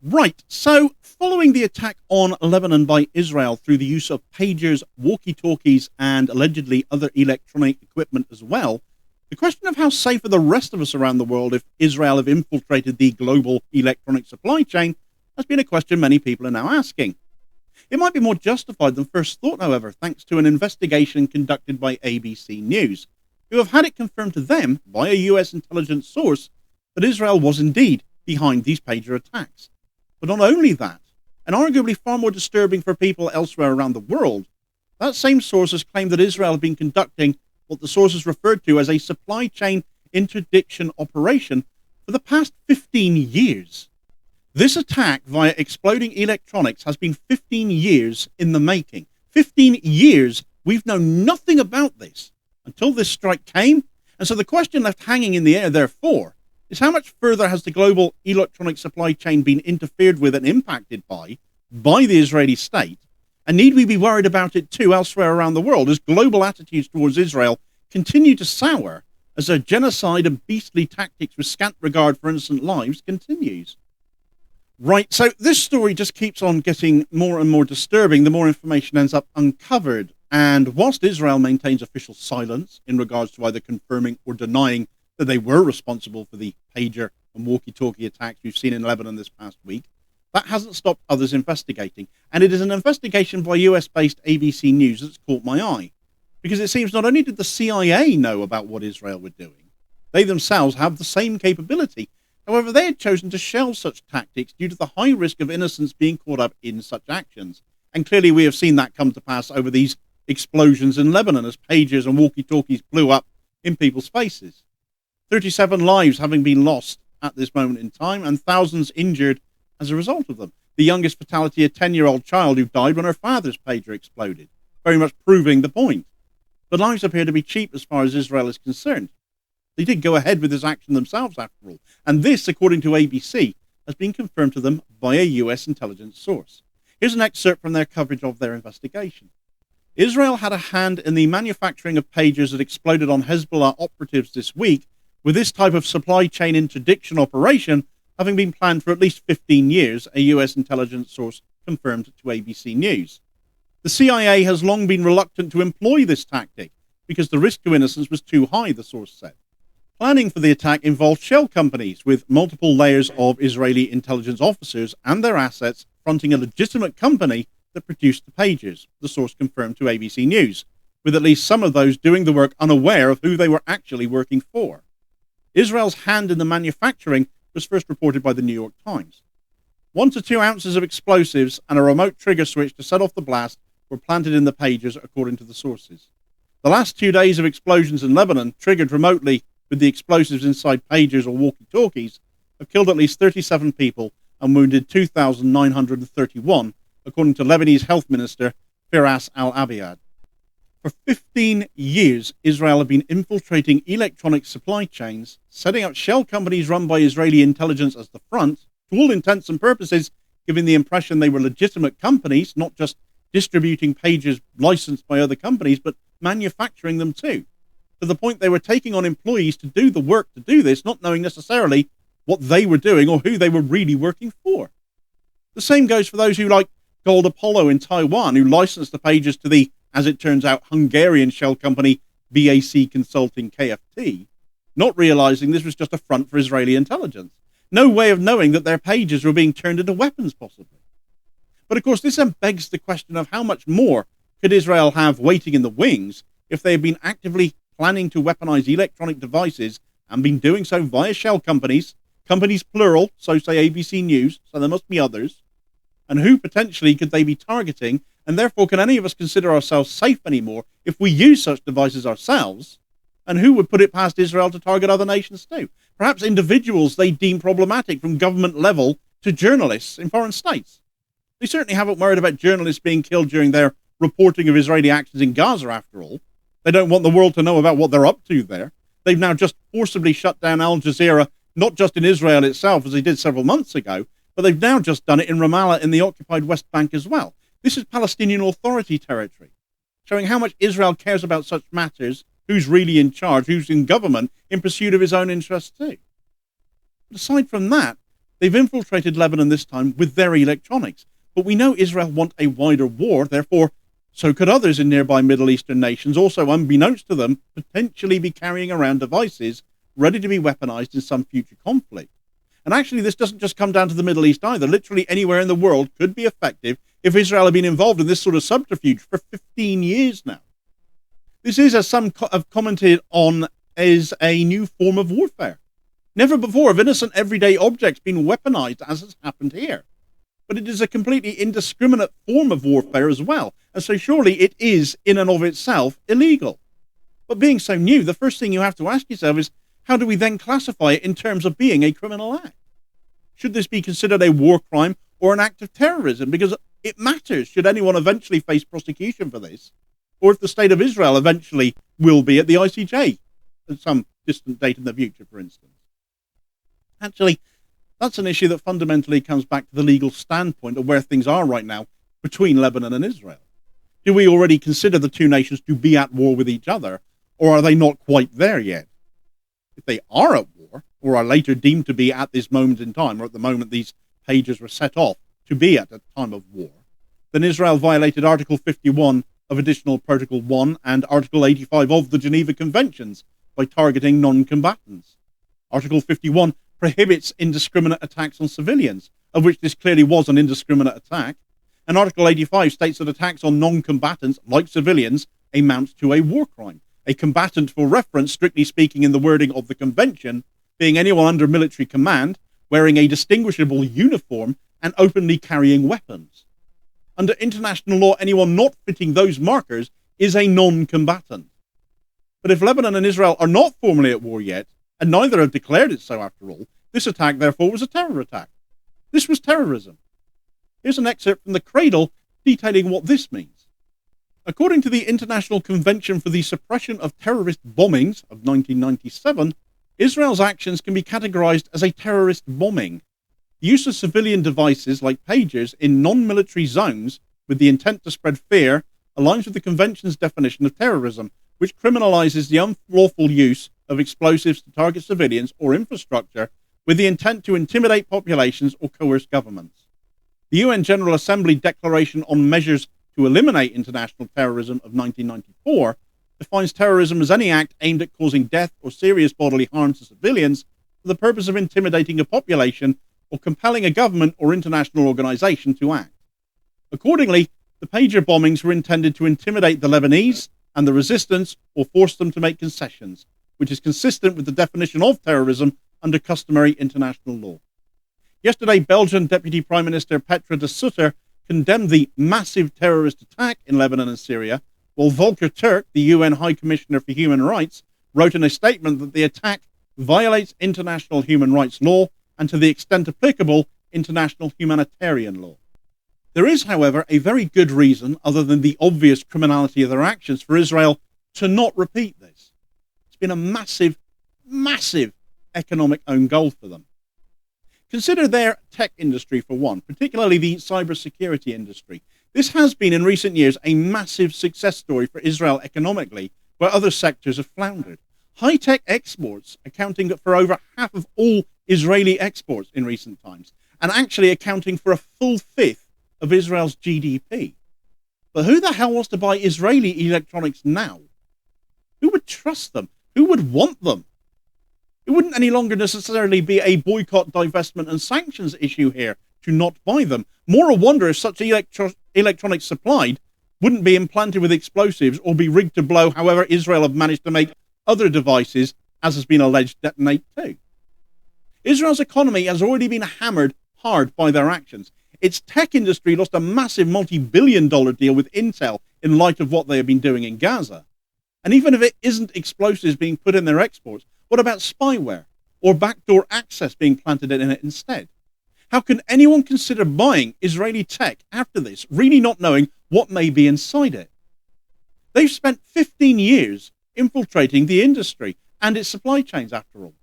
Right, so following the attack on Lebanon by Israel through the use of pagers, walkie-talkies, and allegedly other electronic equipment as well, the question of how safe are the rest of us around the world if Israel have infiltrated the global electronic supply chain has been a question many people are now asking. It might be more justified than first thought, however, thanks to an investigation conducted by ABC News, who have had it confirmed to them by a US intelligence source that Israel was indeed behind these pager attacks. But not only that, and arguably far more disturbing for people elsewhere around the world, that same source has claimed that Israel has been conducting what the source has referred to as a supply chain interdiction operation for the past 15 years. This attack via exploding electronics has been 15 years in the making. 15 years we've known nothing about this until this strike came, and so the question left hanging in the air, therefore, is how much further has the global electronic supply chain been interfered with and impacted by the Israeli state? And need we be worried about it too elsewhere around the world as global attitudes towards Israel continue to sour as their genocide and beastly tactics with scant regard for innocent lives continues? Right, so this story just keeps on getting more and more disturbing the more information ends up uncovered. And whilst Israel maintains official silence in regards to either confirming or denying that they were responsible for the pager and walkie-talkie attacks we've seen in Lebanon this past week, that hasn't stopped others investigating. And it is an investigation by US-based ABC News that's caught my eye. Because it seems not only did the CIA know about what Israel were doing, they themselves have the same capability. However, they had chosen to shelve such tactics due to the high risk of innocents being caught up in such actions. And clearly we have seen that come to pass over these explosions in Lebanon as pagers and walkie-talkies blew up in people's faces. 37 lives having been lost at this moment in time and thousands injured as a result of them. The youngest fatality, a 10-year-old child who died when her father's pager exploded, very much proving the point. But lives appear to be cheap as far as Israel is concerned. They did go ahead with this action themselves, after all, and this, according to ABC, has been confirmed to them by a US intelligence source. Here's an excerpt from their coverage of their investigation. Israel had a hand in the manufacturing of pagers that exploded on Hezbollah operatives this week, with this type of supply chain interdiction operation having been planned for at least 15 years, a US intelligence source confirmed to ABC News. The CIA has long been reluctant to employ this tactic because the risk to innocence was too high, the source said. Planning for the attack involved shell companies with multiple layers of Israeli intelligence officers and their assets fronting a legitimate company that produced the pagers, the source confirmed to ABC News, with at least some of those doing the work unaware of who they were actually working for. Israel's hand in the manufacturing was first reported by the New York Times. 1 to 2 ounces of explosives and a remote trigger switch to set off the blast were planted in the pagers, according to the sources. The last 2 days of explosions in Lebanon, triggered remotely with the explosives inside pagers or walkie-talkies, have killed at least 37 people and wounded 2,931, according to Lebanese Health Minister Firas al-Abiad. For 15 years, Israel had been infiltrating electronic supply chains, setting up shell companies run by Israeli intelligence as the front, to all intents and purposes, giving the impression they were legitimate companies, not just distributing pagers licensed by other companies, but manufacturing them too, to the point they were taking on employees to do the work to do this, not knowing necessarily what they were doing or who they were really working for. The same goes for those who, like Gold Apollo in Taiwan, who licensed the pagers to the, as it turns out, Hungarian shell company BAC Consulting KFT, not realizing this was just a front for Israeli intelligence. No way of knowing that their pagers were being turned into weapons, possibly. But of course, this then begs the question of how much more could Israel have waiting in the wings if they had been actively planning to weaponize electronic devices and been doing so via shell companies, companies plural, so say ABC News, so there must be others, and who potentially could they be targeting, and therefore can any of us consider ourselves safe anymore if we use such devices ourselves, and who would put it past Israel to target other nations too? Perhaps individuals they deem problematic from government level to journalists in foreign states. They certainly haven't worried about journalists being killed during their reporting of Israeli actions in Gaza, after all. They don't want the world to know about what they're up to there. They've now just forcibly shut down Al Jazeera, not just in Israel itself, as they did several months ago, but they've now just done it in Ramallah in the occupied West Bank as well. This is Palestinian Authority territory, showing how much Israel cares about such matters, who's really in charge, who's in government, in pursuit of his own interests too. But aside from that, They've infiltrated Lebanon this time with their electronics, but we know Israel want a wider war, therefore so could others in nearby Middle Eastern nations also, unbeknownst to them, potentially be carrying around devices ready to be weaponized in some future conflict. And actually, this doesn't just come down to the Middle East either. Literally anywhere in the world could be effective if Israel had been involved in this sort of subterfuge for 15 years now. This is, as some have commented on, is a new form of warfare. Never before have innocent everyday objects been weaponized as has happened here. But it is a completely indiscriminate form of warfare as well, and so surely it is, in and of itself, illegal. But being so new, the first thing you have to ask yourself is, how do we then classify it in terms of being a criminal act? Should this be considered a war crime or an act of terrorism? Because it matters should anyone eventually face prosecution for this, or if the state of Israel eventually will be at the ICJ at some distant date in the future, for instance. Actually, that's an issue that fundamentally comes back to the legal standpoint of where things are right now between Lebanon and Israel. Do we already consider the two nations to be at war with each other, or are they not quite there yet? If they are at war, or are later deemed to be at this moment in time, or at the moment these pages were set off to be at a time of war, then Israel violated Article 51 of Additional Protocol 1 and Article 85 of the Geneva Conventions by targeting non-combatants. Article 51 prohibits indiscriminate attacks on civilians, of which this clearly was an indiscriminate attack, and Article 85 states that attacks on non-combatants, like civilians, amounts to a war crime. A combatant, for reference, strictly speaking in the wording of the Convention, being anyone under military command, wearing a distinguishable uniform, and openly carrying weapons. Under international law, anyone not fitting those markers is a non-combatant. But if Lebanon and Israel are not formally at war yet, and neither have declared it so after all, this attack therefore was a terror attack. This was terrorism. Here's an excerpt from the Cradle detailing what this means. According to the International Convention for the Suppression of Terrorist Bombings of 1997, Israel's actions can be categorized as a terrorist bombing. The use of civilian devices like pagers in non-military zones with the intent to spread fear aligns with the Convention's definition of terrorism, which criminalizes the unlawful use of explosives to target civilians or infrastructure with the intent to intimidate populations or coerce governments. The UN General Assembly Declaration on Measures to Eliminate International Terrorism of 1994 defines terrorism as any act aimed at causing death or serious bodily harm to civilians for the purpose of intimidating a population or compelling a government or international organization to act. Accordingly, the pager bombings were intended to intimidate the Lebanese and the resistance or force them to make concessions, which is consistent with the definition of terrorism under customary international law. Yesterday, Belgian Deputy Prime Minister Petra de Sutter condemned the massive terrorist attack in Lebanon and Syria, while Volker Turk, the UN High Commissioner for Human Rights, wrote in a statement that the attack violates international human rights law and, to the extent applicable, international humanitarian law. There is, however, a very good reason, other than the obvious criminality of their actions, for Israel to not repeat this. It's been a massive, massive economic own goal for them. Consider their tech industry for one, particularly the cybersecurity industry. This has been in recent years a massive success story for Israel economically, where other sectors have floundered. High-tech exports accounting for over half of all Israeli exports in recent times, and actually accounting for a full fifth of Israel's GDP. But who the hell wants to buy Israeli electronics now? Who would trust them? Who would want them? It wouldn't any longer necessarily be a boycott, divestment and sanctions issue here to not buy them. More a wonder if such electronics supplied wouldn't be implanted with explosives or be rigged to blow however Israel have managed to make other devices, as has been alleged, detonate too. Israel's economy has already been hammered hard by their actions. Its tech industry lost a massive multi-billion-dollar deal with Intel in light of what they have been doing in Gaza. And even if it isn't explosives being put in their exports, what about spyware or backdoor access being planted in it instead? How can anyone consider buying Israeli tech after this, really not knowing what may be inside it? They've spent 15 years infiltrating the industry and its supply chains, after all.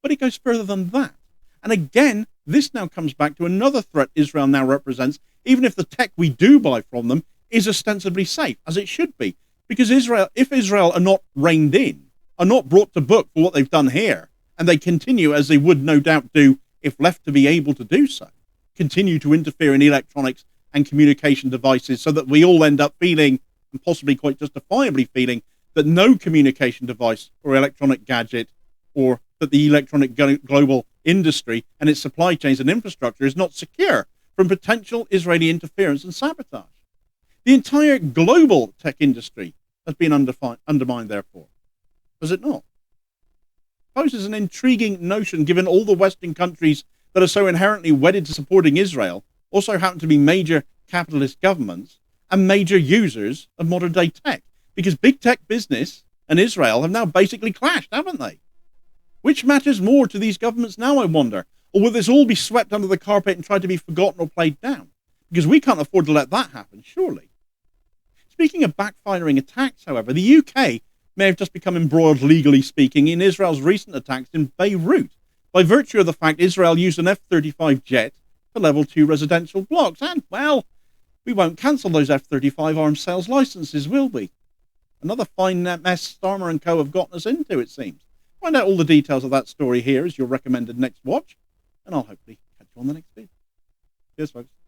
But it goes further than that. And again, this now comes back to another threat Israel now represents, even if the tech we do buy from them is ostensibly safe, as it should be. Because if Israel are not reined in, are not brought to book for what they've done here, and they continue, as they would no doubt do if left to be able to do so, continue to interfere in electronics and communication devices so that we all end up feeling, and possibly quite justifiably feeling, that no communication device or electronic gadget, or that the electronic global industry and its supply chains and infrastructure is not secure from potential Israeli interference and sabotage. The entire global tech industry has been undermined, therefore. Does it not? Poses an intriguing notion, given all the Western countries that are so inherently wedded to supporting Israel also happen to be major capitalist governments and major users of modern-day tech. Because big tech business and Israel have now basically clashed, haven't they? Which matters more to these governments now, I wonder? Or will this all be swept under the carpet and tried to be forgotten or played down? Because we can't afford to let that happen, surely. Speaking of backfiring attacks, however, the UK may have just become embroiled, legally speaking, in Israel's recent attacks in Beirut, by virtue of the fact Israel used an F-35 jet to level 2 residential blocks. And, well, we won't cancel those F-35 arms sales licenses, will we? Another fine mess Starmer & Co. have gotten us into, it seems. Find out all the details of that story here as your recommended next watch, and I'll hopefully catch you on the next video. Cheers, folks.